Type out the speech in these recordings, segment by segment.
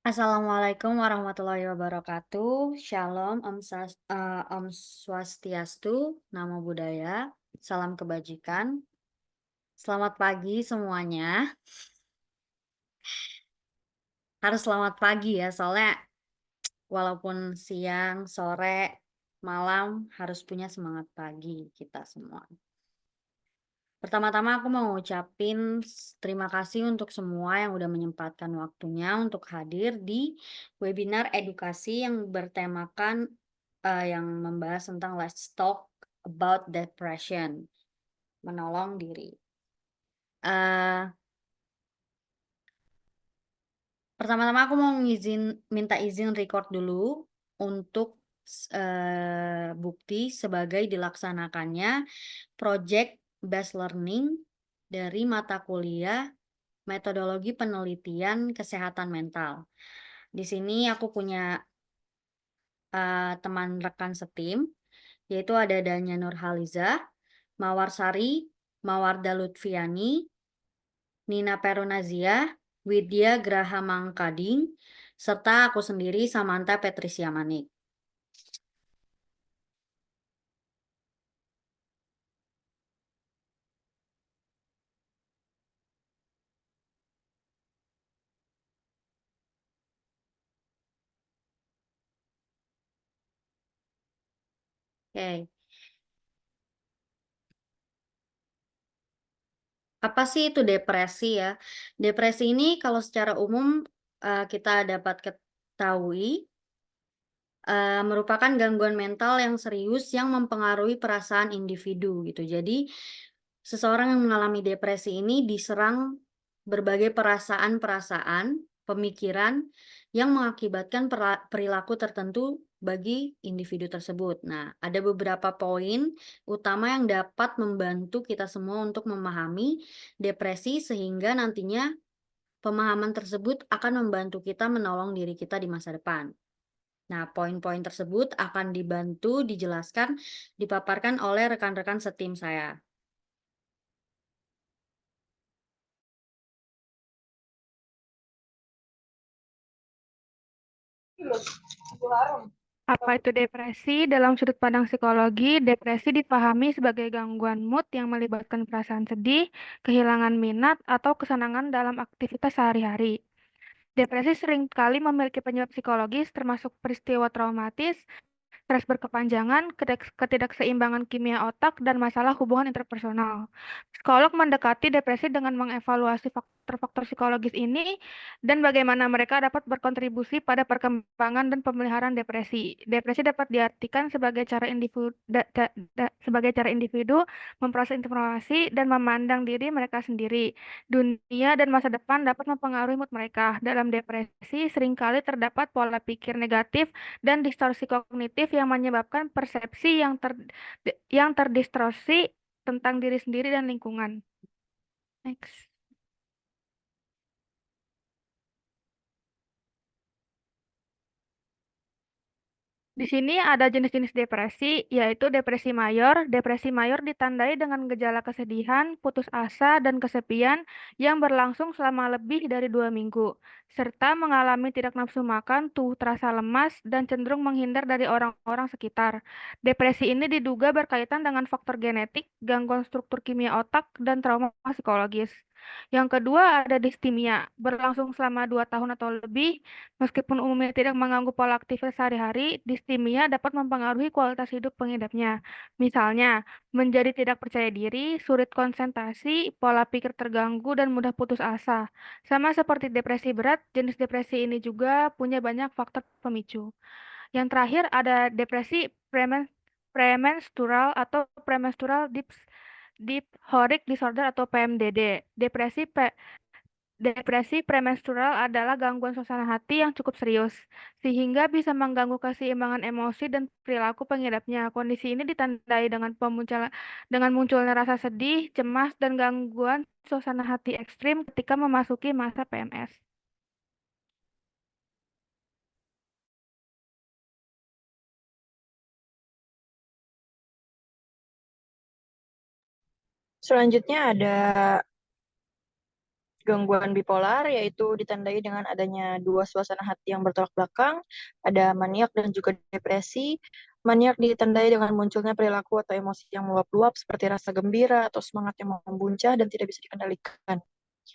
Assalamualaikum warahmatullahi wabarakatuh. Shalom, Om Swastiastu, Namo Buddhaya, salam kebajikan. Selamat pagi semuanya. Harus selamat pagi ya, soalnya walaupun siang, sore, malam harus punya semangat pagi kita semua. Pertama-tama aku mau ngucapin terima kasih untuk semua yang udah menyempatkan waktunya untuk hadir di webinar edukasi yang bertemakan yang membahas tentang Let's Talk About Depression, menolong diri. Eh, Pertama-tama aku mau minta izin record dulu untuk bukti sebagai dilaksanakannya project based learning dari mata kuliah metodologi penelitian kesehatan mental. Di sini aku punya teman rekan setim, yaitu ada Danya Nurhaliza, Mawar Sari, Mawarda Lutfiani, Nina Perunazia, Widya Graha Mangkading, serta aku sendiri Samantha Patricia Manik. Oke. Apa sih itu depresi ya? Depresi ini kalau secara umum kita dapat ketahui merupakan gangguan mental yang serius yang mempengaruhi perasaan individu gitu. Jadi seseorang yang mengalami depresi ini diserang berbagai perasaan-perasaan, pemikiran yang mengakibatkan perilaku tertentu bagi individu tersebut. Nah, ada beberapa poin utama yang dapat membantu kita semua untuk memahami depresi sehingga nantinya pemahaman tersebut akan membantu kita menolong diri kita di masa depan. Nah, poin-poin tersebut akan dibantu dijelaskan, dipaparkan oleh rekan-rekan setim saya. Apa itu depresi? Dalam sudut pandang psikologi, depresi dipahami sebagai gangguan mood yang melibatkan perasaan sedih, kehilangan minat, atau kesenangan dalam aktivitas sehari-hari. Depresi seringkali memiliki penyebab psikologis termasuk peristiwa traumatis, stres berkepanjangan, ketidakseimbangan kimia otak, dan masalah hubungan interpersonal. Psikolog mendekati depresi dengan mengevaluasi faktor-faktor psikologis ini dan bagaimana mereka dapat berkontribusi pada perkembangan dan pemeliharaan depresi. Depresi dapat diartikan sebagai cara individu memproses informasi dan memandang diri mereka sendiri. Dunia dan masa depan dapat mempengaruhi mood mereka. Dalam depresi, seringkali terdapat pola pikir negatif dan distorsi kognitif yang menyebabkan persepsi yang terdistorsi tentang diri sendiri dan lingkungan. Next. Di sini ada jenis-jenis depresi, yaitu depresi mayor. Depresi mayor ditandai dengan gejala kesedihan, putus asa, dan kesepian yang berlangsung selama lebih dari 2 minggu, serta mengalami tidak nafsu makan, tubuh terasa lemas, dan cenderung menghindar dari orang-orang sekitar. Depresi ini diduga berkaitan dengan faktor genetik, gangguan struktur kimia otak, dan trauma psikologis. Yang kedua ada distimia, berlangsung selama 2 tahun atau lebih. Meskipun umumnya tidak mengganggu pola aktivitas sehari-hari, distimia dapat mempengaruhi kualitas hidup pengidapnya. Misalnya, menjadi tidak percaya diri, sulit konsentrasi, pola pikir terganggu, dan mudah putus asa. Sama seperti depresi berat, jenis depresi ini juga punya banyak faktor pemicu. Yang terakhir ada depresi premenstrual atau premenstrual dysphoric disorder atau PMDD. Depresi premenstrual adalah gangguan suasana hati yang cukup serius, sehingga bisa mengganggu keseimbangan emosi dan perilaku pengidapnya. Kondisi ini ditandai dengan munculnya rasa sedih, cemas, dan gangguan suasana hati ekstrim ketika memasuki masa PMS. Selanjutnya ada Gangguan bipolar yaitu ditandai dengan adanya dua suasana hati yang bertolak belakang, ada maniak dan juga depresi. Maniak ditandai dengan munculnya perilaku atau emosi yang meluap-luap seperti rasa gembira atau semangat yang membuncah dan tidak bisa dikendalikan.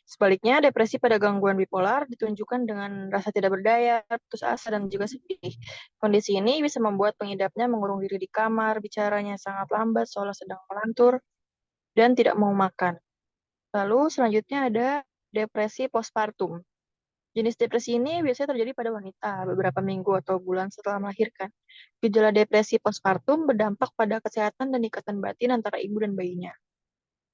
Sebaliknya, depresi pada gangguan bipolar ditunjukkan dengan rasa tidak berdaya, putus asa, dan juga sedih. Kondisi ini bisa membuat pengidapnya mengurung diri di kamar, bicaranya sangat lambat, seolah sedang melantur, dan tidak mau makan. Lalu selanjutnya ada depresi postpartum. Jenis depresi ini biasanya terjadi pada wanita beberapa minggu atau bulan setelah melahirkan. Gejala depresi postpartum berdampak pada kesehatan dan ikatan batin antara ibu dan bayinya.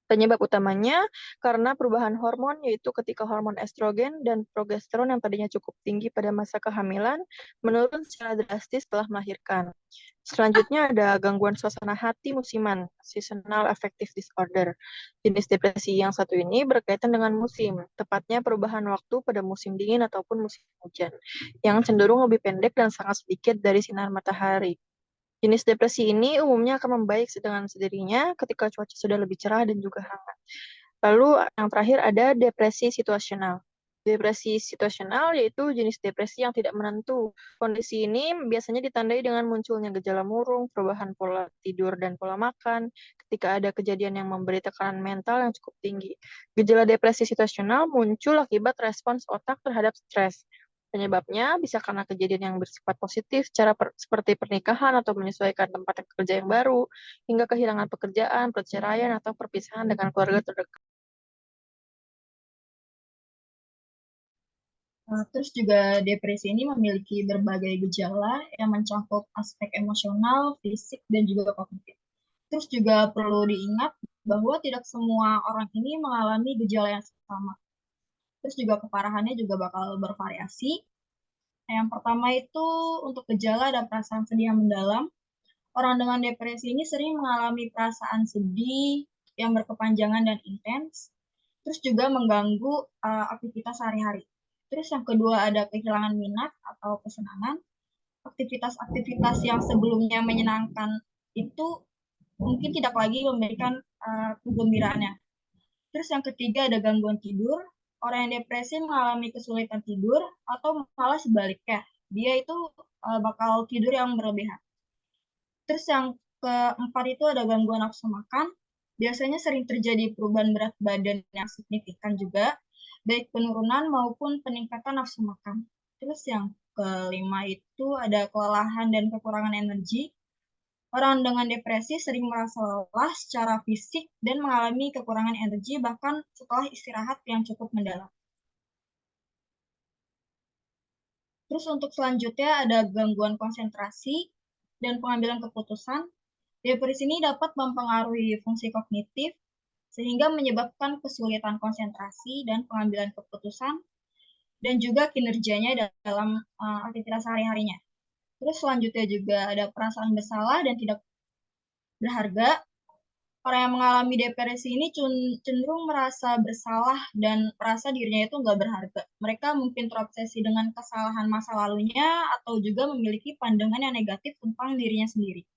Penyebab utamanya karena perubahan hormon, yaitu ketika hormon estrogen dan progesteron yang tadinya cukup tinggi pada masa kehamilan menurun secara drastis setelah melahirkan. Selanjutnya ada gangguan suasana hati musiman, seasonal affective disorder. Jenis depresi yang satu ini berkaitan dengan musim, tepatnya perubahan waktu pada musim dingin ataupun musim hujan, yang cenderung lebih pendek dan sangat sedikit dari sinar matahari. Jenis depresi ini umumnya akan membaik dengan sendirinya ketika cuaca sudah lebih cerah dan juga hangat. Lalu yang terakhir ada depresi situasional. Depresi situasional yaitu jenis depresi yang tidak menentu. Kondisi ini biasanya ditandai dengan munculnya gejala murung, perubahan pola tidur dan pola makan, ketika ada kejadian yang memberi tekanan mental yang cukup tinggi. Gejala depresi situasional muncul akibat respons otak terhadap stres. Penyebabnya bisa karena kejadian yang bersifat positif, seperti pernikahan atau menyesuaikan tempat kerja yang baru, hingga kehilangan pekerjaan, perceraian, atau perpisahan dengan keluarga terdekat. Terus juga depresi ini memiliki berbagai gejala yang mencakup aspek emosional, fisik, dan juga kognitif. Terus juga perlu diingat bahwa tidak semua orang ini mengalami gejala yang sama. Terus juga keparahannya juga bakal bervariasi. Yang pertama itu untuk gejala dan perasaan sedih yang mendalam. Orang dengan depresi ini sering mengalami perasaan sedih yang berkepanjangan dan intens, terus juga mengganggu aktivitas sehari-hari. Terus yang kedua ada kehilangan minat atau kesenangan. Aktivitas-aktivitas yang sebelumnya menyenangkan itu mungkin tidak lagi memberikan kegembiraannya. Terus yang ketiga ada gangguan tidur. Orang yang depresi mengalami kesulitan tidur atau malah sebaliknya. Dia itu bakal tidur yang berlebihan. Terus yang keempat itu ada gangguan nafsu makan. Biasanya sering terjadi perubahan berat badan yang signifikan juga, baik penurunan maupun peningkatan nafsu makan. Terus yang kelima itu ada kelelahan dan kekurangan energi. Orang dengan depresi sering merasa lelah secara fisik dan mengalami kekurangan energi bahkan setelah istirahat yang cukup mendalam. Terus untuk selanjutnya ada gangguan konsentrasi dan pengambilan keputusan. Depresi ini dapat mempengaruhi fungsi kognitif sehingga menyebabkan kesulitan konsentrasi dan pengambilan keputusan dan juga kinerjanya dalam aktivitas sehari-harinya. Terus selanjutnya juga ada perasaan bersalah dan tidak berharga. Orang yang mengalami depresi ini cenderung merasa bersalah dan merasa dirinya itu nggak berharga. Mereka mungkin terobsesi dengan kesalahan masa lalunya atau juga memiliki pandangan yang negatif tentang dirinya sendiri.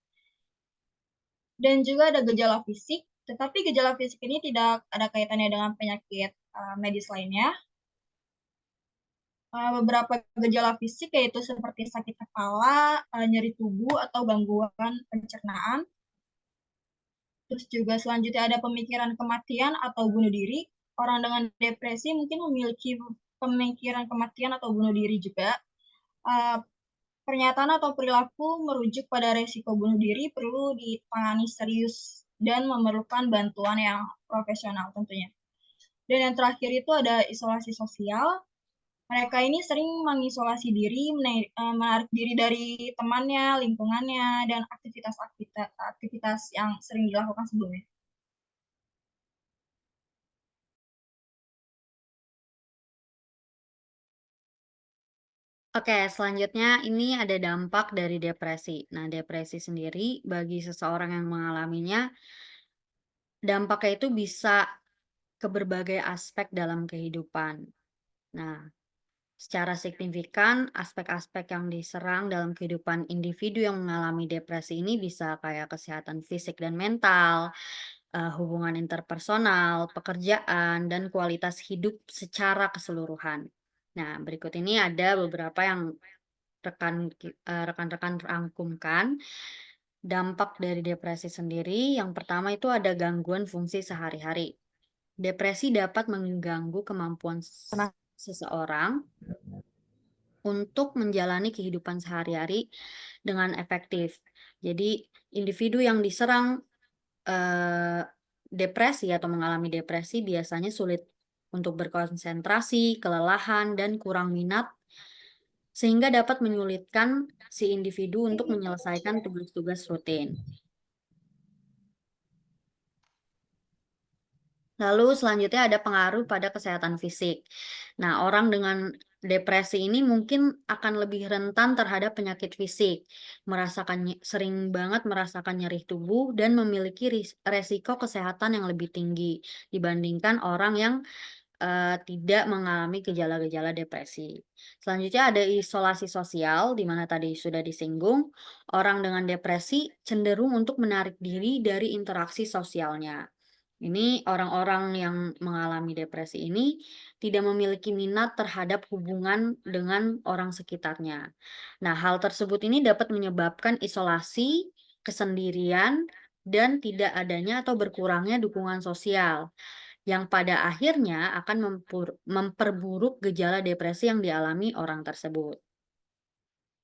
Dan juga ada gejala fisik, tetapi gejala fisik ini tidak ada kaitannya dengan penyakit medis lainnya. Beberapa gejala fisik yaitu seperti sakit kepala, nyeri tubuh, atau gangguan pencernaan. Terus juga selanjutnya ada pemikiran kematian atau bunuh diri. Orang dengan depresi mungkin memiliki pemikiran kematian atau bunuh diri juga. Pernyataan atau perilaku merujuk pada resiko bunuh diri perlu ditangani serius dan memerlukan bantuan yang profesional tentunya. Dan yang terakhir itu ada isolasi sosial. Mereka ini sering mengisolasi diri, menarik diri dari temannya, lingkungannya, dan aktivitas yang sering dilakukan sebelumnya. Oke, selanjutnya ini ada dampak dari depresi. Nah, depresi sendiri bagi seseorang yang mengalaminya, dampaknya itu bisa ke berbagai aspek dalam kehidupan. Nah, secara signifikan, aspek-aspek yang diserang dalam kehidupan individu yang mengalami depresi ini bisa kayak kesehatan fisik dan mental, hubungan interpersonal, pekerjaan, dan kualitas hidup secara keseluruhan. Nah, berikut ini ada beberapa yang rekan-rekan rangkumkan dampak dari depresi sendiri. Yang pertama itu ada gangguan fungsi sehari-hari. Depresi dapat mengganggu kemampuan seseorang untuk menjalani kehidupan sehari-hari dengan efektif. Jadi, individu yang diserang depresi atau mengalami depresi biasanya sulit untuk berkonsentrasi, kelelahan, dan kurang minat, sehingga dapat menyulitkan si individu untuk menyelesaikan tugas-tugas rutin. Lalu selanjutnya ada pengaruh pada kesehatan fisik. Nah, orang dengan depresi ini mungkin akan lebih rentan terhadap penyakit fisik, sering banget merasakan nyeri tubuh dan memiliki resiko kesehatan yang lebih tinggi dibandingkan orang yang tidak mengalami gejala-gejala depresi. Selanjutnya ada isolasi sosial, di mana tadi sudah disinggung, orang dengan depresi cenderung untuk menarik diri dari interaksi sosialnya. Ini orang-orang yang mengalami depresi ini tidak memiliki minat terhadap hubungan dengan orang sekitarnya. Nah, hal tersebut ini dapat menyebabkan isolasi, kesendirian, dan tidak adanya atau berkurangnya dukungan sosial, yang pada akhirnya akan memperburuk gejala depresi yang dialami orang tersebut.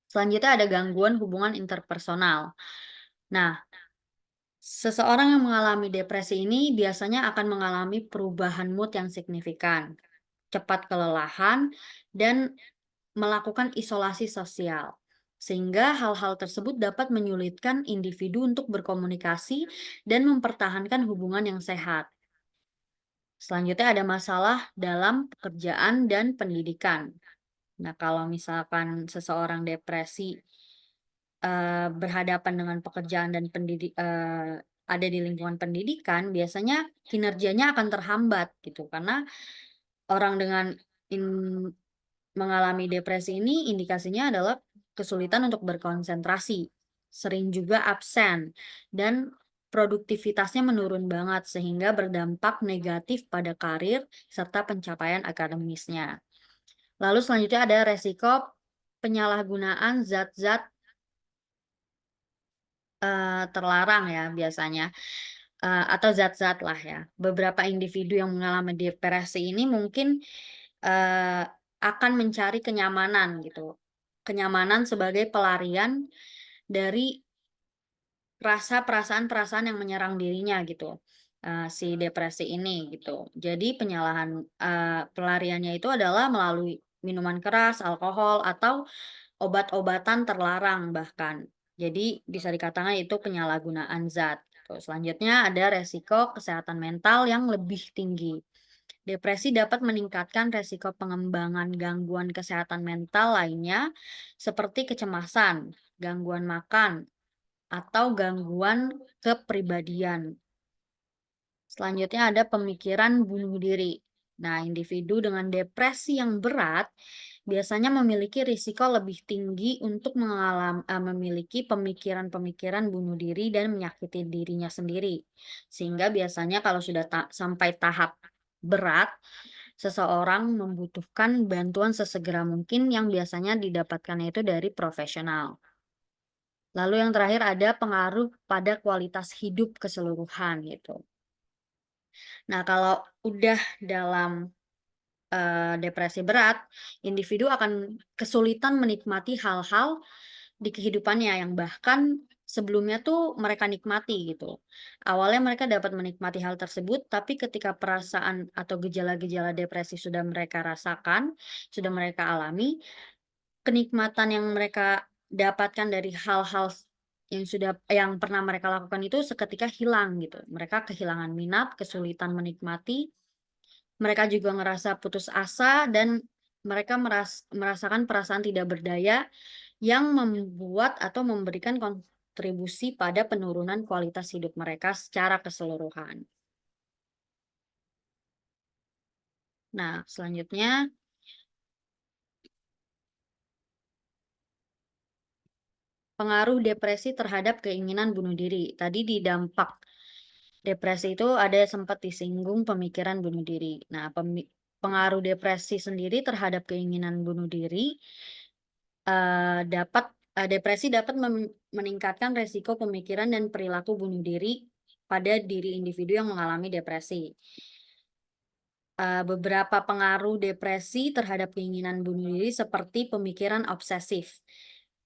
Selanjutnya ada gangguan hubungan interpersonal. Nah, seseorang yang mengalami depresi ini biasanya akan mengalami perubahan mood yang signifikan, cepat kelelahan, dan melakukan isolasi sosial. Sehingga hal-hal tersebut dapat menyulitkan individu untuk berkomunikasi dan mempertahankan hubungan yang sehat. Selanjutnya ada masalah dalam pekerjaan dan pendidikan. Nah, kalau misalkan seseorang depresi berhadapan dengan pekerjaan dan ada di lingkungan pendidikan, biasanya kinerjanya akan terhambat gitu. Karena orang dengan mengalami depresi ini indikasinya adalah kesulitan untuk berkonsentrasi, sering juga absen, dan produktivitasnya menurun banget sehingga berdampak negatif pada karir serta pencapaian akademisnya. Lalu selanjutnya ada resiko penyalahgunaan zat-zat terlarang ya biasanya, atau zat-zat lah ya. Beberapa individu yang mengalami depresi ini mungkin, akan mencari kenyamanan gitu. Kenyamanan sebagai pelarian dari perasaan-perasaan yang menyerang dirinya gitu, si depresi ini gitu. Jadi pelariannya itu adalah melalui minuman keras, alkohol, atau obat-obatan terlarang bahkan. Jadi bisa dikatakan itu penyalahgunaan zat, gitu. Selanjutnya ada resiko kesehatan mental yang lebih tinggi. Depresi dapat meningkatkan resiko pengembangan gangguan kesehatan mental lainnya seperti kecemasan, gangguan makan, atau gangguan kepribadian. Selanjutnya ada pemikiran bunuh diri. Nah, individu dengan depresi yang berat biasanya memiliki risiko lebih tinggi untuk memiliki pemikiran-pemikiran bunuh diri dan menyakiti dirinya sendiri. Sehingga biasanya kalau sudah sampai tahap berat, seseorang membutuhkan bantuan sesegera mungkin yang biasanya didapatkannya itu dari profesional. Lalu yang terakhir ada pengaruh pada kualitas hidup keseluruhan gitu. Nah, kalau udah dalam depresi berat, individu akan kesulitan menikmati hal-hal di kehidupannya yang bahkan sebelumnya tuh mereka nikmati gitu. Awalnya mereka dapat menikmati hal tersebut, tapi ketika perasaan atau gejala-gejala depresi sudah mereka rasakan, sudah mereka alami, kenikmatan yang mereka dapatkan dari hal-hal yang pernah mereka lakukan itu seketika hilang gitu. Mereka kehilangan minat, kesulitan menikmati, mereka juga ngerasa putus asa dan mereka merasakan perasaan tidak berdaya yang membuat atau memberikan kontribusi pada penurunan kualitas hidup mereka secara keseluruhan. Nah, selanjutnya pengaruh depresi terhadap keinginan bunuh diri. Tadi di dampak depresi itu ada sempat disinggung pemikiran bunuh diri. Nah, pengaruh depresi sendiri terhadap keinginan bunuh diri depresi dapat meningkatkan resiko pemikiran dan perilaku bunuh diri pada diri individu yang mengalami depresi. Beberapa pengaruh depresi terhadap keinginan bunuh diri seperti pemikiran obsesif.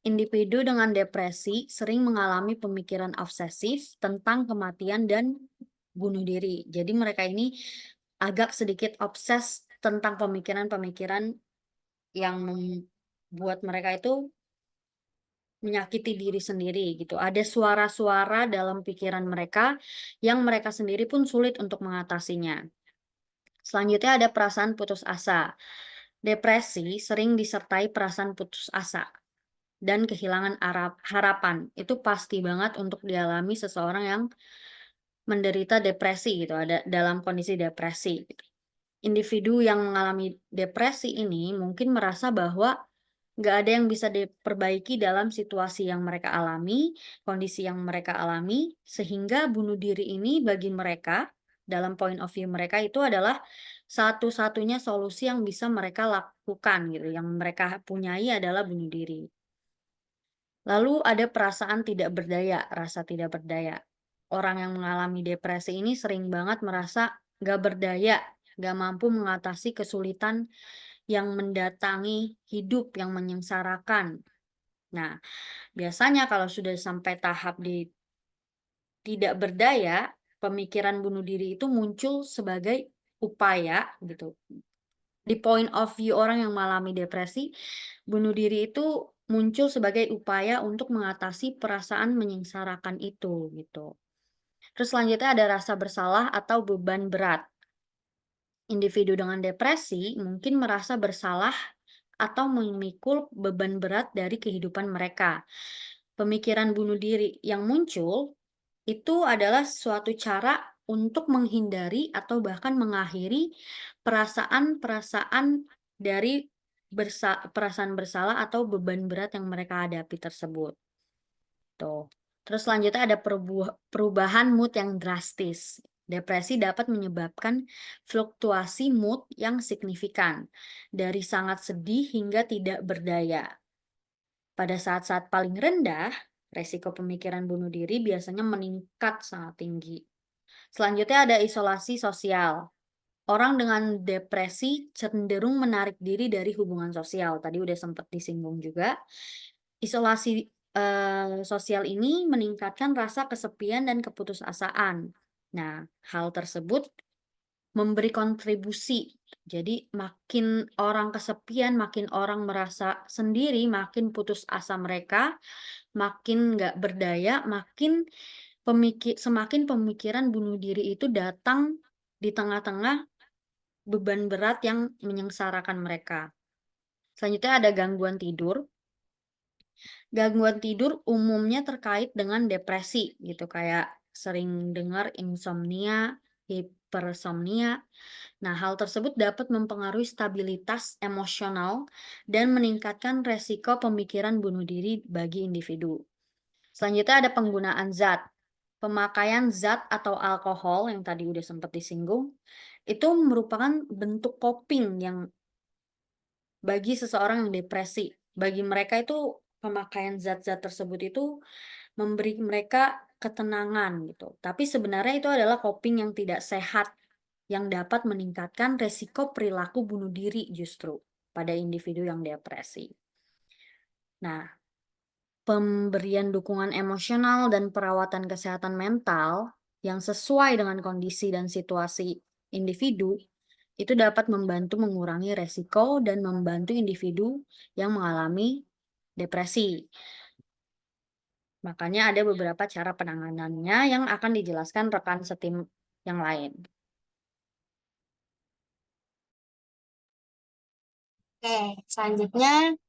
Individu dengan depresi sering mengalami pemikiran obsesif tentang kematian dan bunuh diri. Jadi mereka ini agak sedikit obses tentang pemikiran-pemikiran yang membuat mereka itu menyakiti diri sendiri gitu. Ada suara-suara dalam pikiran mereka yang mereka sendiri pun sulit untuk mengatasinya. Selanjutnya ada perasaan putus asa. Depresi sering disertai perasaan putus asa dan kehilangan harapan. Itu pasti banget untuk dialami seseorang yang menderita depresi gitu, ada dalam kondisi depresi gitu. Individu yang mengalami depresi ini mungkin merasa bahwa nggak ada yang bisa diperbaiki dalam situasi yang mereka alami, kondisi yang mereka alami, sehingga bunuh diri ini bagi mereka, dalam point of view mereka itu adalah satu-satunya solusi yang bisa mereka lakukan gitu, yang mereka punyai adalah bunuh diri. Lalu ada perasaan tidak berdaya, rasa tidak berdaya. Orang yang mengalami depresi ini sering banget merasa nggak berdaya, nggak mampu mengatasi kesulitan yang mendatangi hidup, yang menyengsarakan. Nah, biasanya kalau sudah sampai tahap di tidak berdaya, pemikiran bunuh diri itu muncul sebagai upaya gitu. Di point of view orang yang mengalami depresi, bunuh diri itu muncul sebagai upaya untuk mengatasi perasaan menyengsarakan itu gitu. Terus selanjutnya ada rasa bersalah atau beban berat. Individu dengan depresi mungkin merasa bersalah atau memikul beban berat dari kehidupan mereka. Pemikiran bunuh diri yang muncul itu adalah suatu cara untuk menghindari atau bahkan mengakhiri perasaan-perasaan dari perasaan bersalah atau beban berat yang mereka hadapi tersebut. Tuh. Terus selanjutnya ada perubahan mood yang drastis. Depresi dapat menyebabkan fluktuasi mood yang signifikan, dari sangat sedih hingga tidak berdaya. Pada saat-saat paling rendah, resiko pemikiran bunuh diri biasanya meningkat sangat tinggi. Selanjutnya ada isolasi sosial. Orang dengan depresi cenderung menarik diri dari hubungan sosial. Tadi udah sempat disinggung juga. Isolasi sosial ini meningkatkan rasa kesepian dan keputusasaan. Nah, hal tersebut memberi kontribusi. Jadi makin orang kesepian, makin orang merasa sendiri, makin putus asa mereka, makin nggak berdaya, makin semakin pemikiran bunuh diri itu datang di tengah-tengah beban berat yang menyengsarakan mereka. Selanjutnya ada gangguan tidur. Gangguan tidur umumnya terkait dengan depresi gitu, kayak sering dengar insomnia, hipersomnia. Nah, hal tersebut dapat mempengaruhi stabilitas emosional dan meningkatkan resiko pemikiran bunuh diri bagi individu. Selanjutnya ada penggunaan zat. Pemakaian zat atau alkohol yang tadi udah sempat disinggung, itu merupakan bentuk coping yang bagi seseorang yang depresi. Bagi mereka itu pemakaian zat-zat tersebut itu memberi mereka ketenangan gitu. Tapi sebenarnya itu adalah coping yang tidak sehat yang dapat meningkatkan resiko perilaku bunuh diri justru pada individu yang depresi. Nah, pemberian dukungan emosional dan perawatan kesehatan mental yang sesuai dengan kondisi dan situasi individu itu dapat membantu mengurangi resiko dan membantu individu yang mengalami depresi. Makanya ada beberapa cara penanganannya yang akan dijelaskan rekan setim yang lain. Oke, selanjutnya,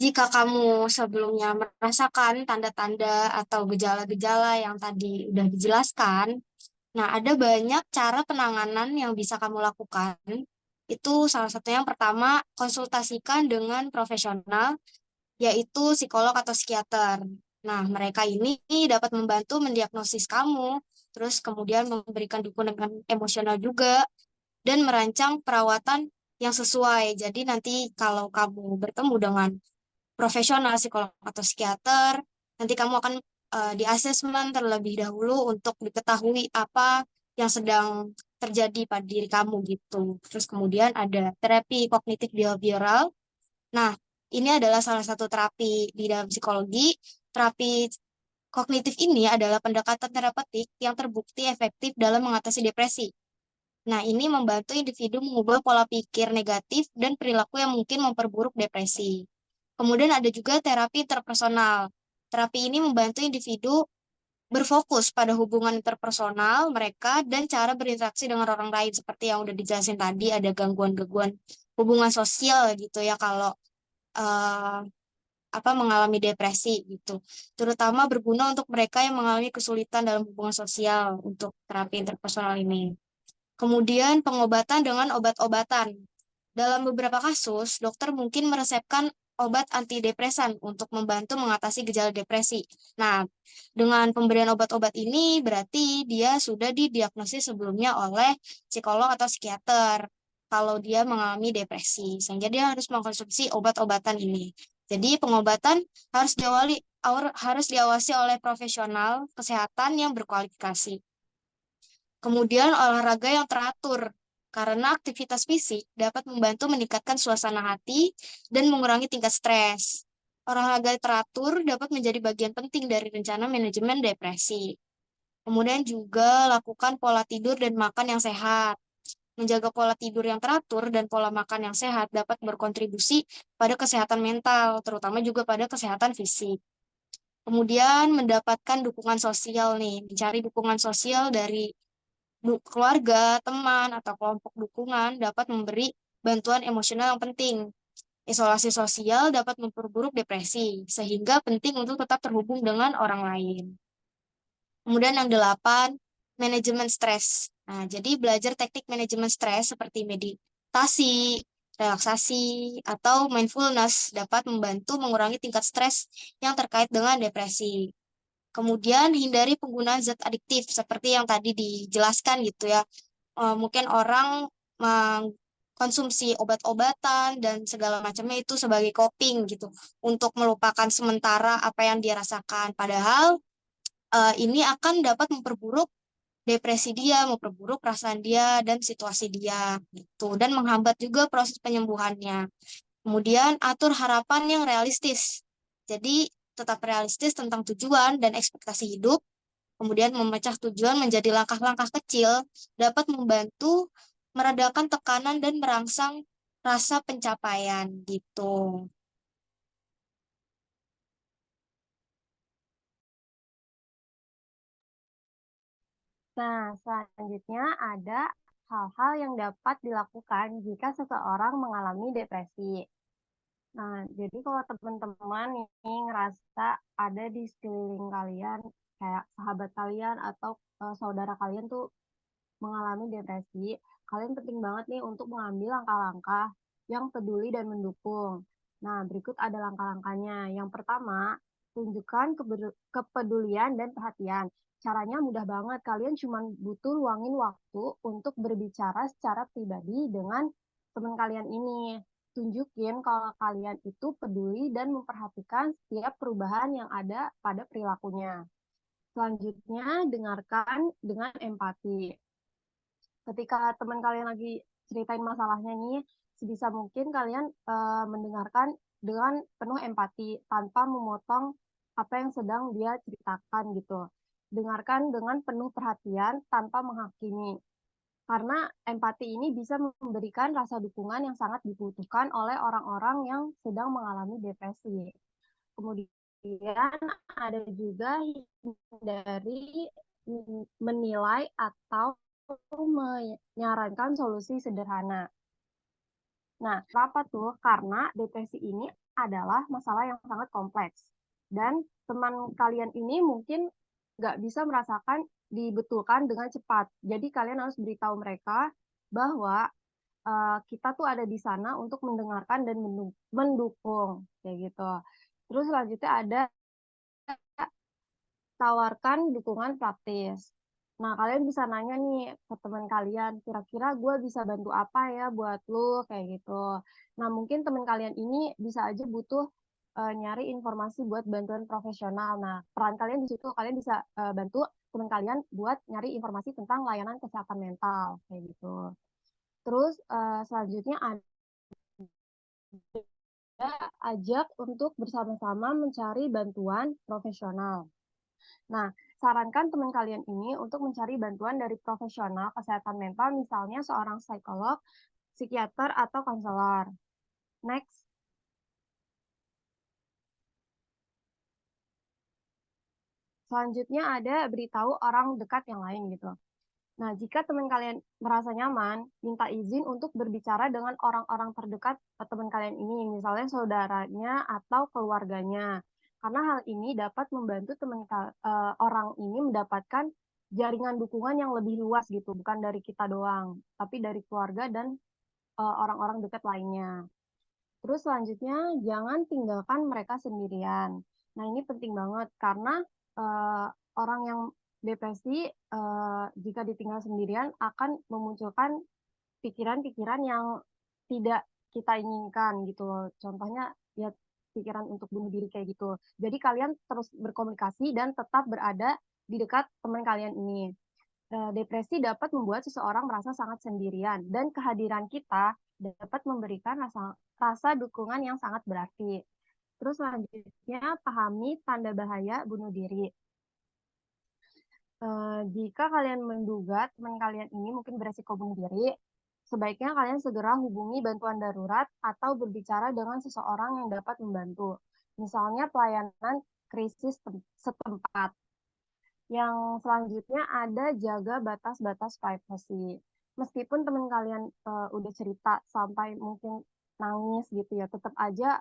jika kamu sebelumnya merasakan tanda-tanda atau gejala-gejala yang tadi udah dijelaskan, nah ada banyak cara penanganan yang bisa kamu lakukan. Itu salah satunya yang pertama, konsultasikan dengan profesional, yaitu psikolog atau psikiater. Nah, mereka ini dapat membantu mendiagnosis kamu terus kemudian memberikan dukungan emosional juga, dan merancang perawatan yang sesuai. Jadi nanti kalau kamu bertemu dengan profesional psikolog atau psikiater, nanti kamu akan di asesmen terlebih dahulu untuk diketahui apa yang sedang terjadi pada diri kamu gitu. Terus kemudian ada terapi kognitif behavioral. Nah, ini adalah salah satu terapi di dalam psikologi. Terapi kognitif ini adalah pendekatan terapeutik yang terbukti efektif dalam mengatasi depresi. Nah, ini membantu individu mengubah pola pikir negatif dan perilaku yang mungkin memperburuk depresi. Kemudian ada juga terapi interpersonal. Terapi ini membantu individu berfokus pada hubungan interpersonal mereka dan cara berinteraksi dengan orang lain seperti yang udah dijelasin tadi, ada gangguan-gangguan hubungan sosial gitu ya kalau eh, mengalami depresi gitu. Terutama berguna untuk mereka yang mengalami kesulitan dalam hubungan sosial untuk terapi interpersonal ini. Kemudian pengobatan dengan obat-obatan. Dalam beberapa kasus, dokter mungkin meresepkan obat antidepresan untuk membantu mengatasi gejala depresi. Nah, dengan pemberian obat-obat ini berarti dia sudah didiagnosis sebelumnya oleh psikolog atau psikiater kalau dia mengalami depresi, sehingga dia harus mengkonsumsi obat-obatan ini. Jadi pengobatan harus diawasi oleh profesional kesehatan yang berkualifikasi. Kemudian olahraga yang teratur, karena aktivitas fisik dapat membantu meningkatkan suasana hati dan mengurangi tingkat stres. Olahraga teratur dapat menjadi bagian penting dari rencana manajemen depresi. Kemudian juga lakukan pola tidur dan makan yang sehat. Menjaga pola tidur yang teratur dan pola makan yang sehat dapat berkontribusi pada kesehatan mental, terutama juga pada kesehatan fisik. Kemudian mendapatkan dukungan sosial nih, mencari dukungan sosial dari keluarga, teman, atau kelompok dukungan dapat memberi bantuan emosional yang penting. Isolasi sosial dapat memperburuk depresi, sehingga penting untuk tetap terhubung dengan orang lain. Kemudian yang 8, manajemen stres. Nah, jadi belajar teknik manajemen stres seperti meditasi, relaksasi, atau mindfulness dapat membantu mengurangi tingkat stres yang terkait dengan depresi. Kemudian hindari penggunaan zat adiktif seperti yang tadi dijelaskan gitu ya. Mungkin orang mengkonsumsi obat-obatan dan segala macamnya itu sebagai coping gitu untuk melupakan sementara apa yang dia rasakan. Padahal ini akan dapat memperburuk depresi dia, memperburuk perasaan dia dan situasi dia gitu dan menghambat juga proses penyembuhannya. Kemudian atur harapan yang realistis. Jadi tetap realistis tentang tujuan dan ekspektasi hidup. Kemudian memecah tujuan menjadi langkah-langkah kecil dapat membantu meredakan tekanan dan merangsang rasa pencapaian gitu. Nah, selanjutnya ada hal-hal yang dapat dilakukan jika seseorang mengalami depresi. Nah, jadi kalau teman-teman ini ngerasa ada di sekeliling kalian, kayak sahabat kalian atau saudara kalian tuh mengalami depresi, kalian penting banget nih untuk mengambil langkah-langkah yang peduli dan mendukung. Nah, berikut ada langkah-langkahnya. Yang pertama, tunjukkan kepedulian dan perhatian. Caranya mudah banget. Kalian cuma butuh luangin waktu untuk berbicara secara pribadi dengan teman kalian ini. Tunjukin kalau kalian itu peduli dan memperhatikan setiap perubahan yang ada pada perilakunya. Selanjutnya, dengarkan dengan empati. Ketika teman kalian lagi ceritain masalahnya nih, sebisa mungkin kalian mendengarkan dengan penuh empati tanpa memotong apa yang sedang dia ceritakan gitu. Dengarkan dengan penuh perhatian tanpa menghakimi. Karena empati ini bisa memberikan rasa dukungan yang sangat dibutuhkan oleh orang-orang yang sedang mengalami depresi. Kemudian ada juga dari menilai atau menyarankan solusi sederhana. Nah, kenapa tuh? Karena depresi ini adalah masalah yang sangat kompleks. Dan teman kalian ini mungkin nggak bisa merasakan dibetulkan dengan cepat. Jadi kalian harus beritahu mereka bahwa kita tuh ada di sana untuk mendengarkan dan mendukung. Kayak gitu. Terus selanjutnya ada tawarkan dukungan praktis. Nah, kalian bisa nanya nih ke teman kalian, kira-kira gue bisa bantu apa ya buat lu, kayak gitu. Nah, mungkin teman kalian ini bisa aja butuh nyari informasi buat bantuan profesional. Nah, peran kalian di situ, kalian bisa bantu teman kalian buat nyari informasi tentang layanan kesehatan mental, kayak gitu. Terus selanjutnya ada ajak untuk bersama-sama mencari bantuan profesional. Nah, sarankan teman kalian ini untuk mencari bantuan dari profesional kesehatan mental, misalnya seorang psikolog, psikiater, atau konselor. Next. Selanjutnya ada beritahu orang dekat yang lain gitu. Nah, jika teman kalian merasa nyaman, minta izin untuk berbicara dengan orang-orang terdekat teman kalian ini, misalnya saudaranya atau keluarganya. Karena hal ini dapat membantu orang ini mendapatkan jaringan dukungan yang lebih luas gitu, bukan dari kita doang, tapi dari keluarga dan orang-orang dekat lainnya. Terus selanjutnya, jangan tinggalkan mereka sendirian. Nah, ini penting banget karena uh, orang yang depresi jika ditinggal sendirian akan memunculkan pikiran-pikiran yang tidak kita inginkan gitu loh. Contohnya ya pikiran untuk bunuh diri kayak gitu. Jadi kalian terus berkomunikasi dan tetap berada di dekat teman kalian ini. Depresi dapat membuat seseorang merasa sangat sendirian dan kehadiran kita dapat memberikan rasa dukungan yang sangat berarti. Terus selanjutnya, pahami tanda bahaya bunuh diri. Jika kalian menduga teman kalian ini mungkin beresiko bunuh diri, sebaiknya kalian segera hubungi bantuan darurat atau berbicara dengan seseorang yang dapat membantu. Misalnya pelayanan krisis setempat. Yang selanjutnya ada jaga batas-batas privacy. Meskipun teman kalian udah cerita sampai mungkin nangis gitu ya, tetap aja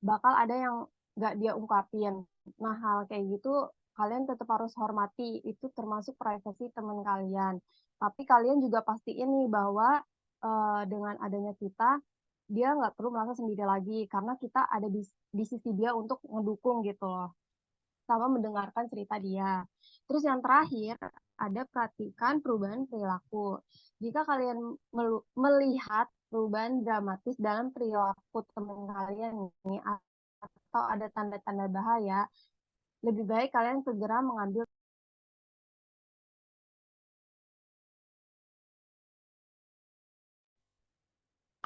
bakal ada yang nggak dia ungkapin. Nah, hal kayak gitu kalian tetap harus hormati, itu termasuk privasi teman kalian. Tapi kalian juga pastiin nih bahwa dengan adanya kita, dia nggak perlu merasa sendiri lagi, karena kita ada di sisi dia untuk ngedukung gitu loh, sama mendengarkan cerita dia. Terus yang terakhir, ada perhatikan perubahan perilaku. Jika kalian melihat perubahan dramatis dalam perilaku teman kalian ini, atau ada tanda-tanda bahaya, lebih baik kalian segera mengambil.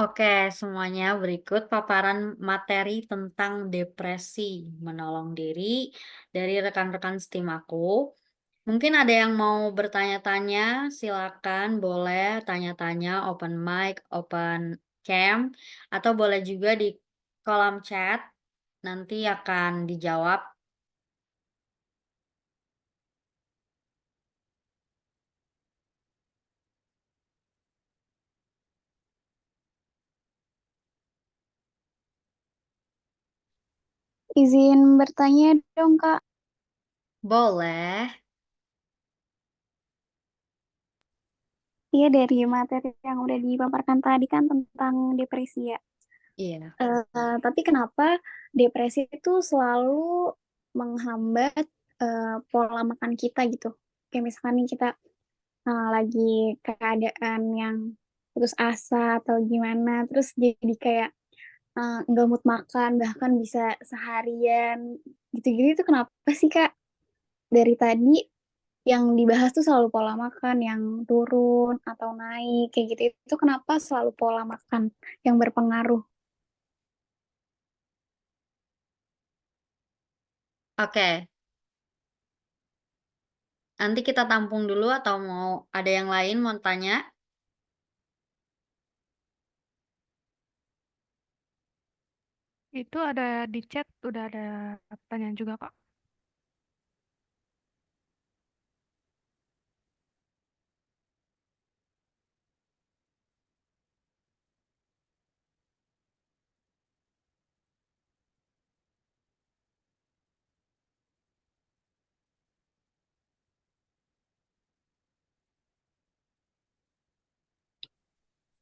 Oke, semuanya berikut paparan materi tentang depresi menolong diri dari rekan-rekan STEAM aku. Mungkin ada yang mau bertanya-tanya, silakan boleh tanya-tanya open mic, open cam, atau boleh juga di kolom chat, nanti akan dijawab. Izin bertanya dong, Kak. Boleh. Iya, dari materi yang udah dipaparkan tadi kan tentang depresi ya. Iya. Tapi kenapa depresi itu selalu menghambat pola makan kita gitu? Kayak misalkan nih kita lagi keadaan yang putus asa atau gimana, terus jadi kayak nggak mood makan, bahkan bisa seharian gitu-gitu, itu kenapa sih, Kak? Dari tadi yang dibahas tuh selalu pola makan yang turun atau naik kayak gitu. Itu kenapa selalu pola makan yang berpengaruh? Oke, nanti kita tampung dulu atau mau ada yang lain mau tanya? Itu ada di chat, udah ada pertanyaan juga, Kak.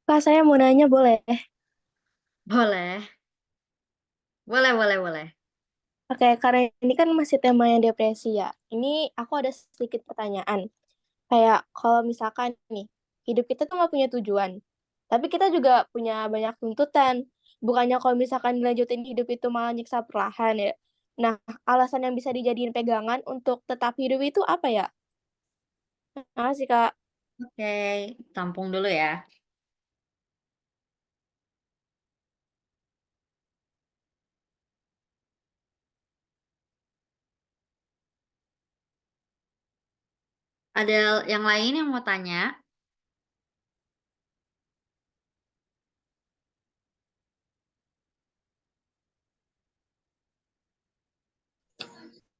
Kak, saya mau nanya boleh? Boleh. Boleh, boleh, boleh. Oke, karena ini kan masih temanya depresi ya. Ini aku ada sedikit pertanyaan. Kayak kalau misalkan nih, hidup kita tuh nggak punya tujuan. Tapi kita juga punya banyak tuntutan. Bukannya kalau misalkan dilanjutin hidup itu malah nyiksa perlahan ya. Nah, alasan yang bisa dijadiin pegangan untuk tetap hidup itu apa ya? Makasih, Kak. Oke, tampung dulu ya. Ada yang lain yang mau tanya?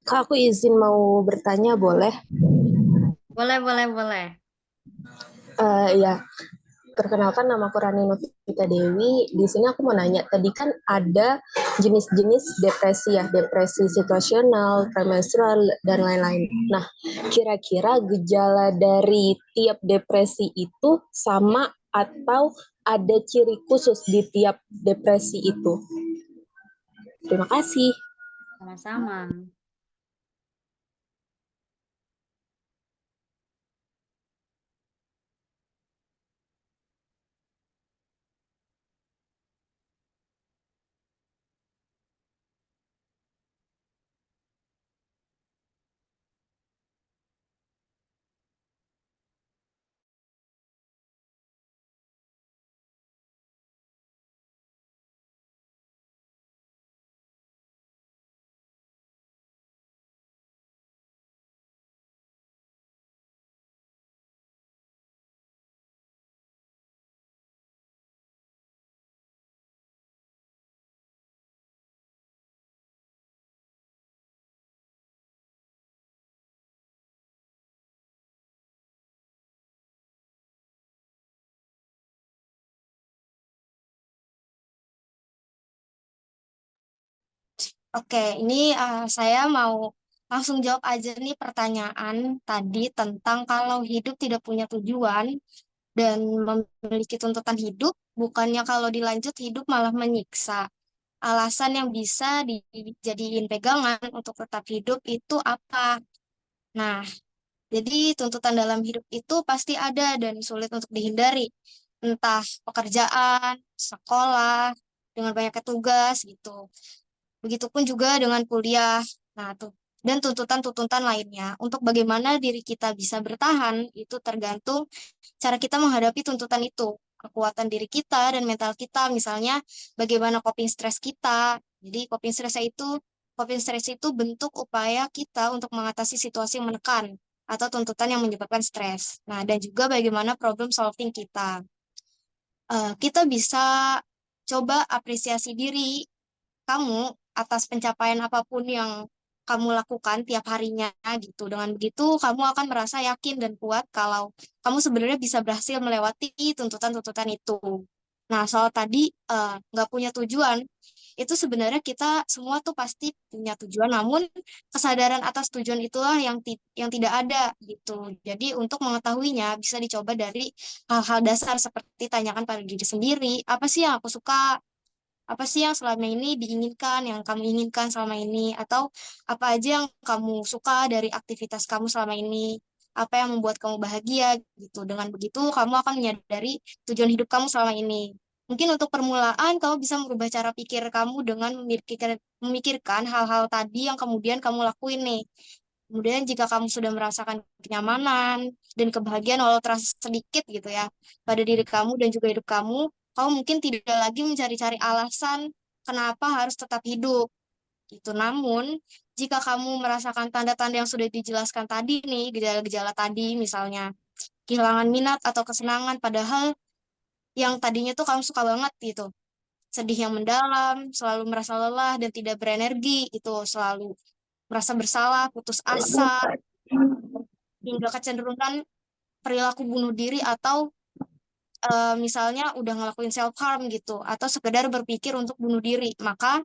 Kak, aku izin mau bertanya, boleh? Boleh, boleh, boleh. Ya, perkenalkan nama aku Rani Novita Dewi. Di sini aku mau nanya, tadi kan ada jenis-jenis depresi ya, depresi situasional, premenstrual, dan lain-lain. Nah, kira-kira gejala dari tiap depresi itu sama atau ada ciri khusus di tiap depresi itu? Terima kasih. Sama-sama. Oke, ini saya mau langsung jawab aja nih pertanyaan tadi tentang kalau hidup tidak punya tujuan dan memiliki tuntutan hidup, bukannya kalau dilanjut hidup malah menyiksa. Alasan yang bisa dijadiin pegangan untuk tetap hidup itu apa? Nah, jadi tuntutan dalam hidup itu pasti ada dan sulit untuk dihindari. Entah pekerjaan, sekolah, dengan banyaknya tugas gitu. Begitupun juga dengan kuliah. Nah, tuh. Dan tuntutan-tuntutan lainnya. Untuk bagaimana diri kita bisa bertahan, itu tergantung cara kita menghadapi tuntutan itu. Kekuatan diri kita dan mental kita, misalnya bagaimana coping stres kita. Jadi coping stres itu bentuk upaya kita untuk mengatasi situasi yang menekan atau tuntutan yang menyebabkan stres. Nah, dan juga bagaimana problem solving kita. Kita bisa coba apresiasi diri kamu atas pencapaian apapun yang kamu lakukan tiap harinya gitu. Dengan begitu, kamu akan merasa yakin dan kuat kalau kamu sebenarnya bisa berhasil melewati tuntutan-tuntutan itu. Nah, soal tadi nggak punya tujuan, itu sebenarnya kita semua tuh pasti punya tujuan, namun kesadaran atas tujuan itulah yang tidak ada gitu. Jadi untuk mengetahuinya bisa dicoba dari hal-hal dasar seperti tanyakan pada diri sendiri, apa sih yang aku suka, apa sih yang selama ini diinginkan, yang kamu inginkan selama ini, atau apa aja yang kamu suka dari aktivitas kamu selama ini, apa yang membuat kamu bahagia gitu. Dengan begitu, kamu akan menyadari tujuan hidup kamu selama ini. Mungkin untuk permulaan, kamu bisa merubah cara pikir kamu dengan memikirkan hal-hal tadi yang kemudian kamu lakuin nih. Kemudian jika kamu sudah merasakan kenyamanan dan kebahagiaan walau terasa sedikit gitu ya pada diri kamu dan juga hidup kamu, kamu mungkin tidak lagi mencari-cari alasan kenapa harus tetap hidup gitu. Namun, jika kamu merasakan tanda-tanda yang sudah dijelaskan tadi nih, gejala-gejala tadi misalnya kehilangan minat atau kesenangan padahal yang tadinya tuh kamu suka banget gitu. Sedih yang mendalam, selalu merasa lelah dan tidak berenergi, itu selalu merasa bersalah, putus asa, hingga kecenderungan perilaku bunuh diri atau misalnya udah ngelakuin self harm gitu atau sekedar berpikir untuk bunuh diri, maka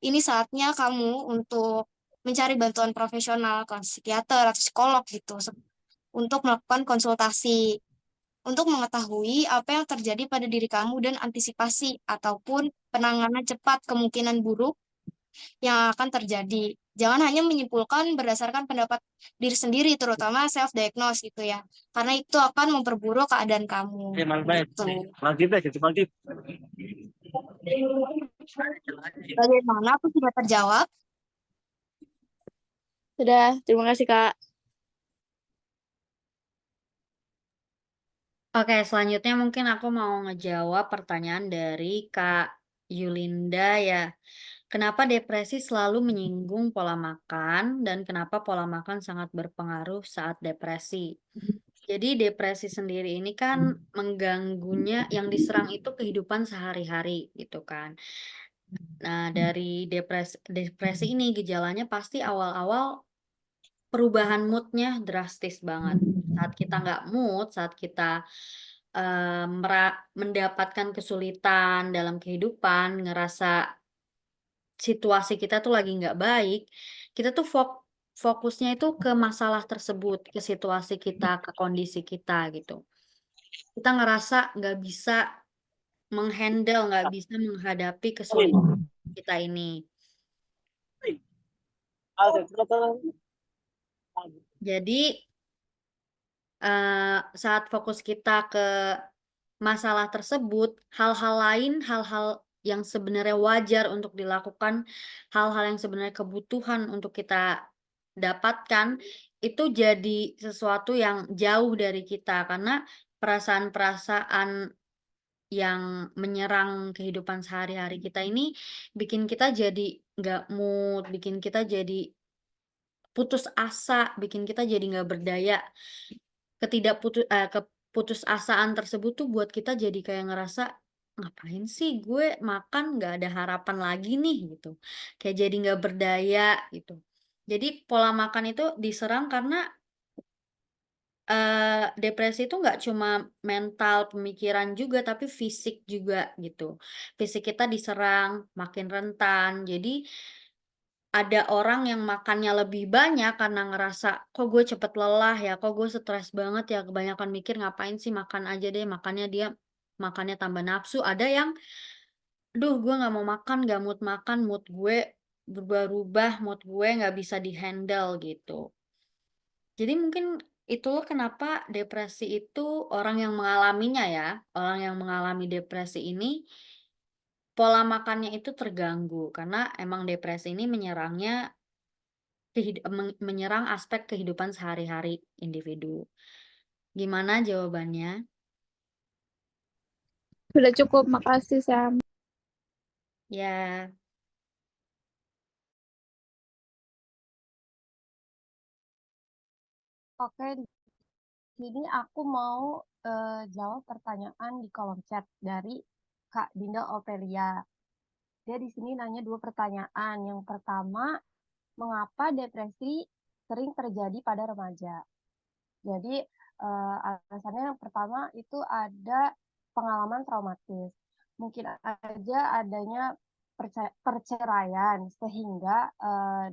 ini saatnya kamu untuk mencari bantuan profesional ke psikiater atau psikolog gitu untuk melakukan konsultasi untuk mengetahui apa yang terjadi pada diri kamu dan antisipasi ataupun penanganan cepat kemungkinan buruk yang akan terjadi. Jangan hanya menyimpulkan berdasarkan pendapat diri sendiri, terutama self-diagnose gitu ya. Karena itu akan memperburuk keadaan kamu. Gitu. Bagaimana? Aku sudah terjawab? Sudah, terima kasih Kak. Oke, selanjutnya mungkin aku mau ngejawab pertanyaan dari Kak Yulinda ya. Kenapa depresi selalu menyinggung pola makan dan kenapa pola makan sangat berpengaruh saat depresi? Jadi depresi sendiri ini kan mengganggunya, yang diserang itu kehidupan sehari-hari gitu kan. Nah, dari depresi ini gejalanya pasti awal-awal perubahan moodnya drastis banget. Saat kita nggak mood, saat kita mendapatkan kesulitan dalam kehidupan, ngerasa situasi kita tuh lagi nggak baik, kita tuh fokusnya itu ke masalah tersebut, ke situasi kita, ke kondisi kita gitu. Kita ngerasa nggak bisa menghandle, nggak bisa menghadapi kesulitan kita ini. Jadi saat fokus kita ke masalah tersebut, hal-hal lain, hal-hal yang sebenarnya wajar untuk dilakukan, hal-hal yang sebenarnya kebutuhan untuk kita dapatkan, itu jadi sesuatu yang jauh dari kita. Karena perasaan-perasaan yang menyerang kehidupan sehari-hari kita ini bikin kita jadi nggak mood, bikin kita jadi putus asa, bikin kita jadi nggak berdaya. Keputusasaan tersebut tuh buat kita jadi kayak ngerasa, "Ngapain sih gue makan nggak ada harapan lagi nih," gitu. Kayak jadi nggak berdaya gitu. Jadi pola makan itu diserang karena, depresi itu nggak cuma mental, pemikiran juga, tapi fisik juga gitu. Fisik kita diserang, makin rentan. Jadi ada orang yang makannya lebih banyak karena ngerasa, "Kok gue cepet lelah ya, kok gue stres banget ya, kebanyakan mikir ngapain sih makan aja deh," makanya dia makannya tambah nafsu. Ada yang, "Duh gue nggak mau makan, nggak mood makan, mood gue berubah-ubah, mood gue nggak bisa di-handle," gitu. Jadi mungkin itu kenapa depresi itu orang yang mengalaminya ya, orang yang mengalami depresi ini, pola makannya itu terganggu karena emang depresi ini menyerang aspek kehidupan sehari-hari individu. Gimana jawabannya? Sudah cukup, makasih Sam. Ya, Oke, di sini aku mau jawab pertanyaan di kolom chat dari Kak Dinda Opelia. Dia di sini nanya 2 pertanyaan. Yang pertama, mengapa depresi sering terjadi pada remaja? Jadi alasannya yang pertama itu ada pengalaman traumatis. Mungkin aja adanya perceraian sehingga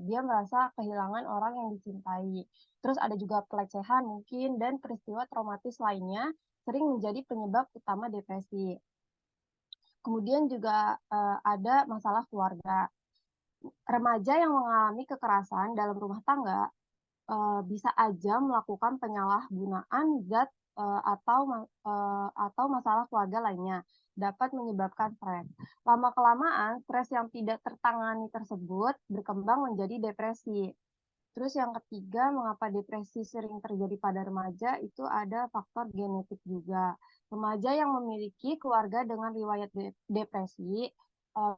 dia merasa kehilangan orang yang dicintai. Terus ada juga pelecehan mungkin dan peristiwa traumatis lainnya sering menjadi penyebab utama depresi. Kemudian juga ada masalah keluarga. Remaja yang mengalami kekerasan dalam rumah tangga bisa aja melakukan penyalahgunaan zat atau masalah keluarga lainnya dapat menyebabkan stres. Lama-kelamaan, stres yang tidak tertangani tersebut berkembang menjadi depresi. Terus yang ketiga, mengapa depresi sering terjadi pada remaja itu ada faktor genetik juga. Remaja yang memiliki keluarga dengan riwayat depresi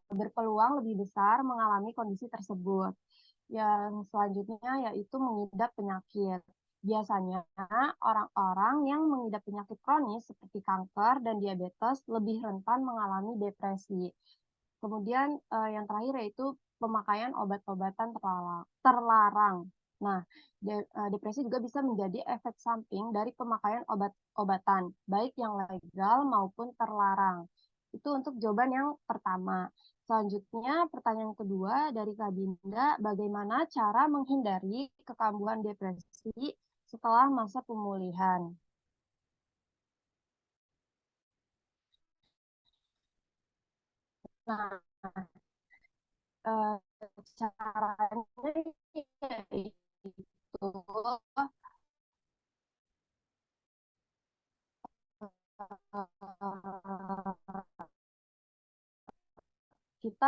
berpeluang lebih besar mengalami kondisi tersebut. Yang selanjutnya yaitu mengidap penyakit. Biasanya orang-orang yang mengidap penyakit kronis seperti kanker dan diabetes lebih rentan mengalami depresi. Kemudian yang terakhir yaitu pemakaian obat-obatan terlarang. Nah, depresi juga bisa menjadi efek samping dari pemakaian obat-obatan, baik yang legal maupun terlarang. Itu untuk jawaban yang pertama. Selanjutnya, pertanyaan kedua dari Kak Dinda, bagaimana cara menghindari kekambuhan depresi setelah masa pemulihan? Nah, caranya yaitu kita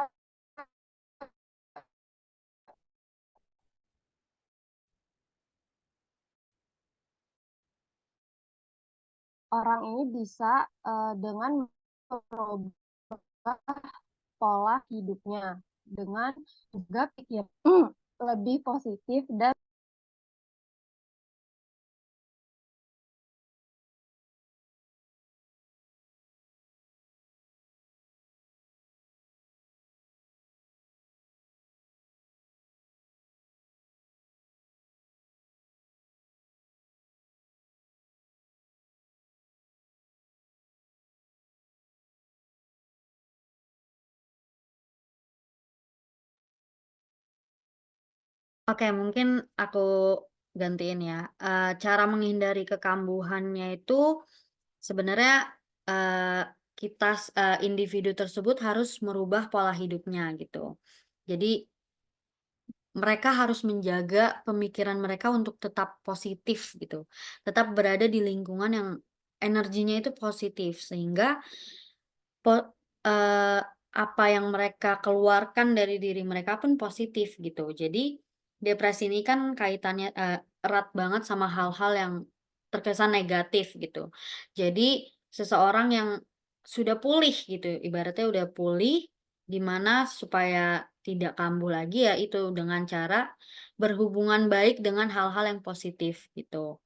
orang ini bisa dengan merubah pola hidupnya dengan juga pikir lebih positif dan Oke, mungkin aku gantiin ya. Cara menghindari kekambuhannya itu sebenarnya kita individu tersebut harus merubah pola hidupnya gitu. Jadi mereka harus menjaga pemikiran mereka untuk tetap positif gitu. Tetap berada di lingkungan yang energinya itu positif sehingga po eee, apa yang mereka keluarkan dari diri mereka pun positif gitu. Jadi, depresi ini kan kaitannya, erat banget sama hal-hal yang terkesan negatif gitu. Jadi, seseorang yang sudah pulih gitu, ibaratnya udah pulih, gimana supaya tidak kambuh lagi, ya itu dengan cara berhubungan baik dengan hal-hal yang positif gitu.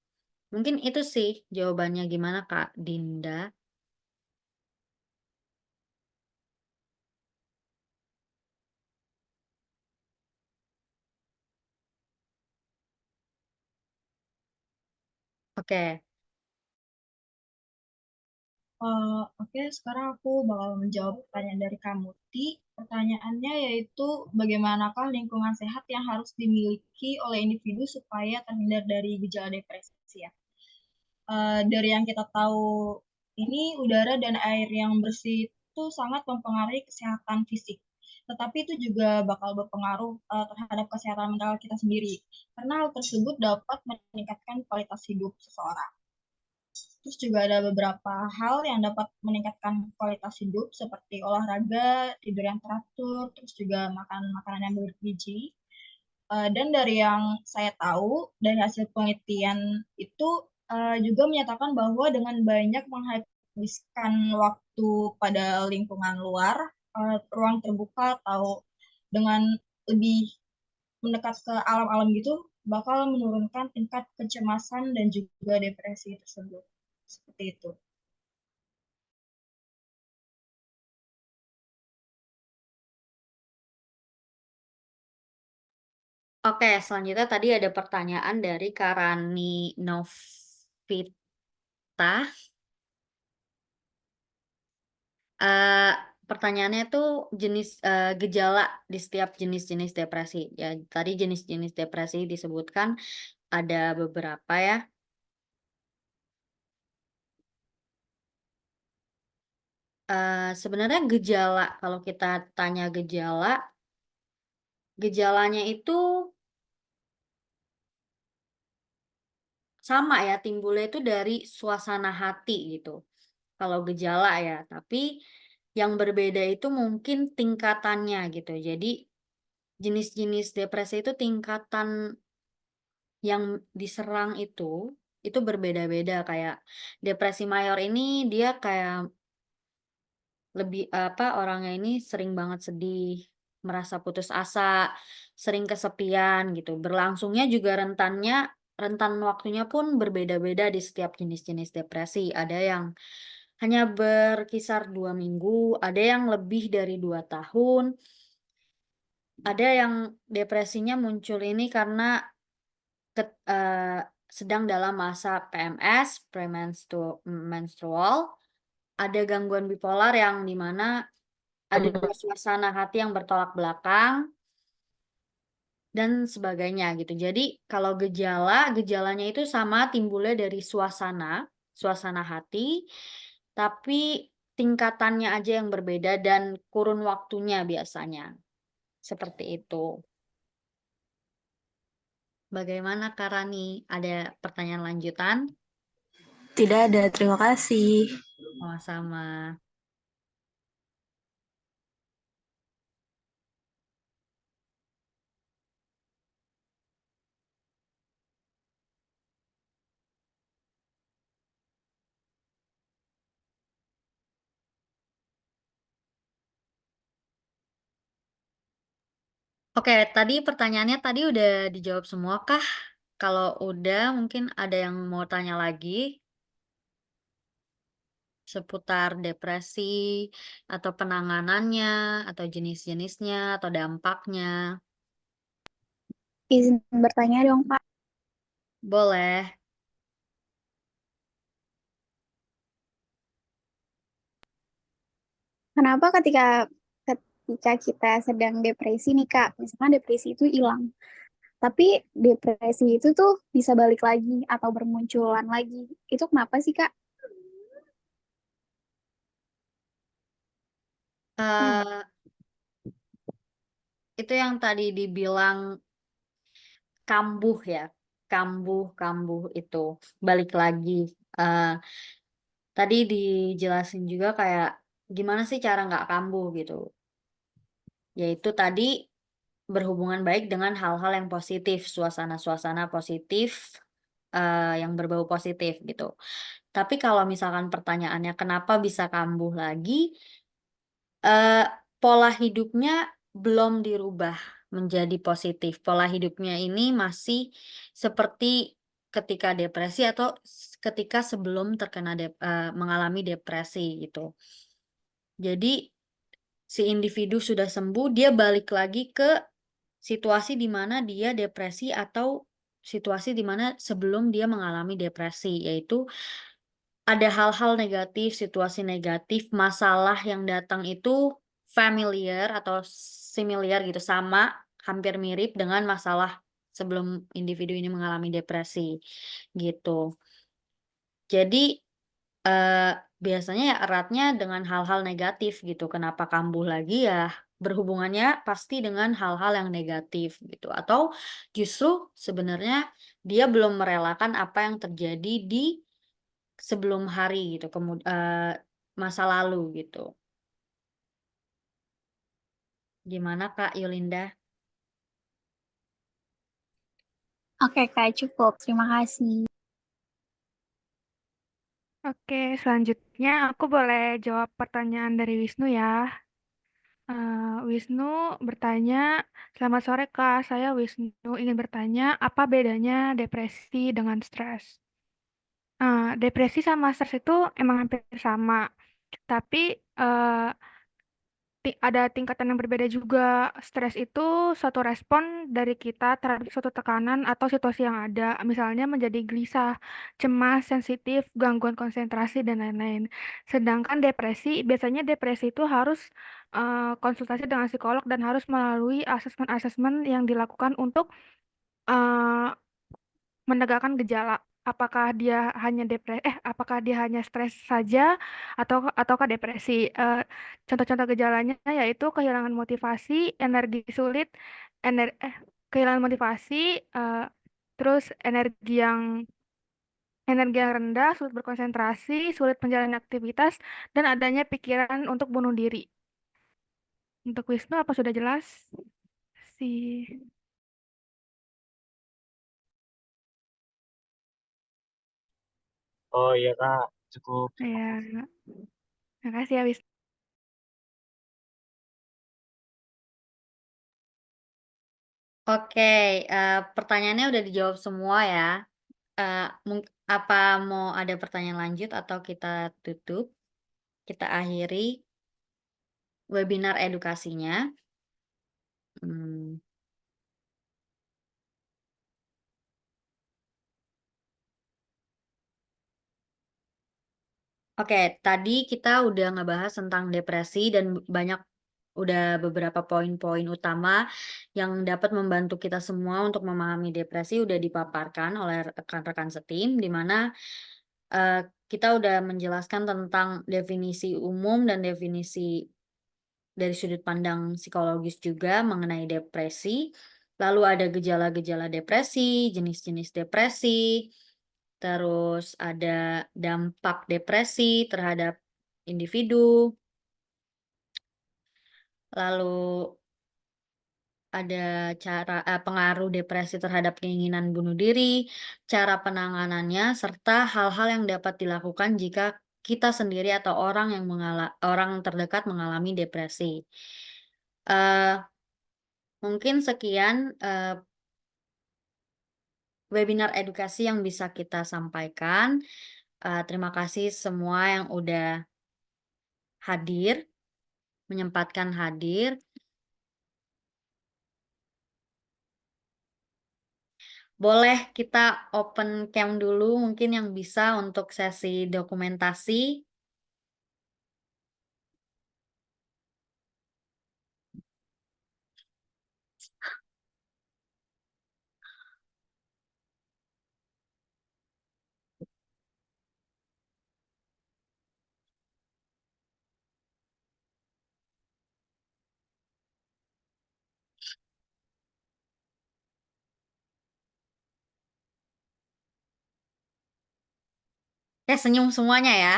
Mungkin itu sih jawabannya, gimana Kak Dinda? Oke. Oke, sekarang aku bakal menjawab pertanyaan dari Kamuti. Pertanyaannya yaitu bagaimanakah lingkungan sehat yang harus dimiliki oleh individu supaya terhindar dari gejala depresi ya? Dari yang kita tahu ini udara dan air yang bersih itu sangat mempengaruhi kesehatan fisik. Tetapi itu juga bakal berpengaruh terhadap kesehatan mental kita sendiri. Karena hal tersebut dapat meningkatkan kualitas hidup seseorang. Terus juga ada beberapa hal yang dapat meningkatkan kualitas hidup seperti olahraga, tidur yang teratur, terus juga makan makanan yang bergizi. Dan dari yang saya tahu dari hasil penelitian itu juga menyatakan bahwa dengan banyak menghabiskan waktu pada lingkungan luar, ruang terbuka atau dengan lebih mendekat ke alam-alam gitu bakal menurunkan tingkat kecemasan dan juga depresi tersebut. Seperti itu. Oke, selanjutnya tadi ada pertanyaan dari Karani Novita. Eh, Pertanyaannya tuh gejala di setiap jenis-jenis depresi. Ya, tadi jenis-jenis depresi disebutkan ada beberapa ya. Sebenarnya gejala, kalau kita tanya gejalanya itu sama ya, timbulnya itu dari suasana hati gitu. Kalau gejala ya, tapi yang berbeda itu mungkin tingkatannya gitu. Jadi jenis-jenis depresi itu tingkatan yang diserang itu berbeda-beda. Kayak depresi mayor ini dia kayak lebih orangnya ini sering banget sedih, merasa putus asa, sering kesepian gitu. Berlangsungnya juga rentan waktunya pun berbeda-beda di setiap jenis-jenis depresi. Ada yang hanya berkisar 2 minggu, ada yang lebih dari 2 tahun, ada yang depresinya muncul ini karena sedang dalam masa PMS, menstrual, ada gangguan bipolar yang di mana ada 2 suasana hati yang bertolak belakang, dan sebagainya gitu. Jadi kalau gejalanya itu sama timbulnya dari suasana hati, tapi tingkatannya aja yang berbeda dan kurun waktunya biasanya. Seperti itu. Bagaimana Kak Rani? Ada pertanyaan lanjutan? Tidak ada, terima kasih. Oh, sama. Oke, tadi pertanyaannya tadi udah dijawab semua kah? Kalau udah, mungkin ada yang mau tanya lagi seputar depresi atau penanganannya atau jenis-jenisnya atau dampaknya. Izin bertanya dong, Kak. Boleh. Kenapa ketika kita sedang depresi nih, Kak, misalkan depresi itu hilang, tapi depresi itu tuh bisa balik lagi atau bermunculan lagi. Itu kenapa sih, Kak? Eh, itu yang tadi dibilang kambuh ya, kambuh itu balik lagi. Eh, tadi dijelasin juga kayak gimana sih cara nggak kambuh gitu. Yaitu tadi berhubungan baik dengan hal-hal yang positif, suasana-suasana positif yang berbau positif gitu. Tapi kalau misalkan pertanyaannya kenapa bisa kambuh lagi, pola hidupnya belum dirubah menjadi positif. Pola hidupnya ini masih seperti ketika depresi atau ketika sebelum terkena mengalami depresi gitu. Jadi si individu sudah sembuh, dia balik lagi ke situasi di mana dia depresi atau situasi di mana sebelum dia mengalami depresi, yaitu ada hal-hal negatif, situasi negatif, masalah yang datang itu familiar atau similar gitu, sama, hampir mirip dengan masalah sebelum individu ini mengalami depresi gitu. Jadi biasanya ya eratnya dengan hal-hal negatif gitu. Kenapa kambuh lagi ya? Berhubungannya pasti dengan hal-hal yang negatif gitu. Atau justru sebenarnya dia belum merelakan apa yang terjadi di sebelum hari gitu, masa lalu gitu. Gimana Kak Yulinda? Oke, Kak, cukup. Terima kasih. Oke, selanjutnya aku boleh jawab pertanyaan dari Wisnu ya. Wisnu bertanya, selamat sore Kak, saya Wisnu ingin bertanya, apa bedanya depresi dengan stres? Depresi sama stres itu emang hampir sama, tapi ada tingkatan yang berbeda juga. Stres itu suatu respon dari kita terhadap suatu tekanan atau situasi yang ada, misalnya menjadi gelisah, cemas, sensitif, gangguan konsentrasi, dan lain-lain. Sedangkan biasanya depresi itu harus konsultasi dengan psikolog dan harus melalui asesmen-asesmen yang dilakukan untuk eh, menegakkan gejala. Apakah dia hanya stres saja ataukah depresi? Contoh-contoh gejalanya yaitu kehilangan motivasi, ener eh kehilangan motivasi, eh, terus energi yang rendah, sulit berkonsentrasi, sulit menjalani aktivitas, dan adanya pikiran untuk bunuh diri. Untuk Wisnu apa sudah jelas? Si Oh iya Kak, cukup. ya, terima kasih ya Wisnu. Oke, pertanyaannya udah dijawab semua ya. Apa mau ada pertanyaan lanjut atau kita tutup? Kita akhiri webinar edukasinya. Hmm. Oke, tadi kita udah ngebahas tentang depresi dan udah beberapa poin-poin utama yang dapat membantu kita semua untuk memahami depresi udah dipaparkan oleh rekan-rekan setim, di mana kita udah menjelaskan tentang definisi umum dan dari sudut pandang psikologis juga mengenai depresi. Lalu ada gejala-gejala depresi, jenis-jenis depresi, terus ada dampak depresi terhadap individu, lalu ada pengaruh depresi terhadap keinginan bunuh diri, cara penanganannya, serta hal-hal yang dapat dilakukan jika kita sendiri atau orang terdekat mengalami depresi. Eh, Mungkin sekian webinar edukasi yang bisa kita sampaikan. Terima kasih semua yang udah hadir, menyempatkan hadir. Boleh kita open cam dulu mungkin yang bisa untuk sesi dokumentasi. Senyum semuanya ya.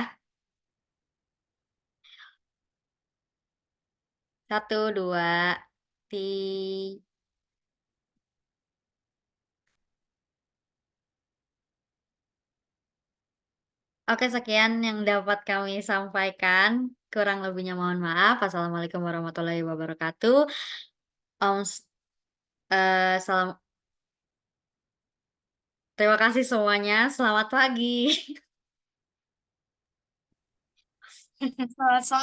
1, 2, 3. Oke, sekian yang dapat kami sampaikan. Kurang lebihnya mohon maaf. Assalamualaikum warahmatullahi wabarakatuh. Salam. Terima kasih semuanya. Selamat pagi. Selamat sore.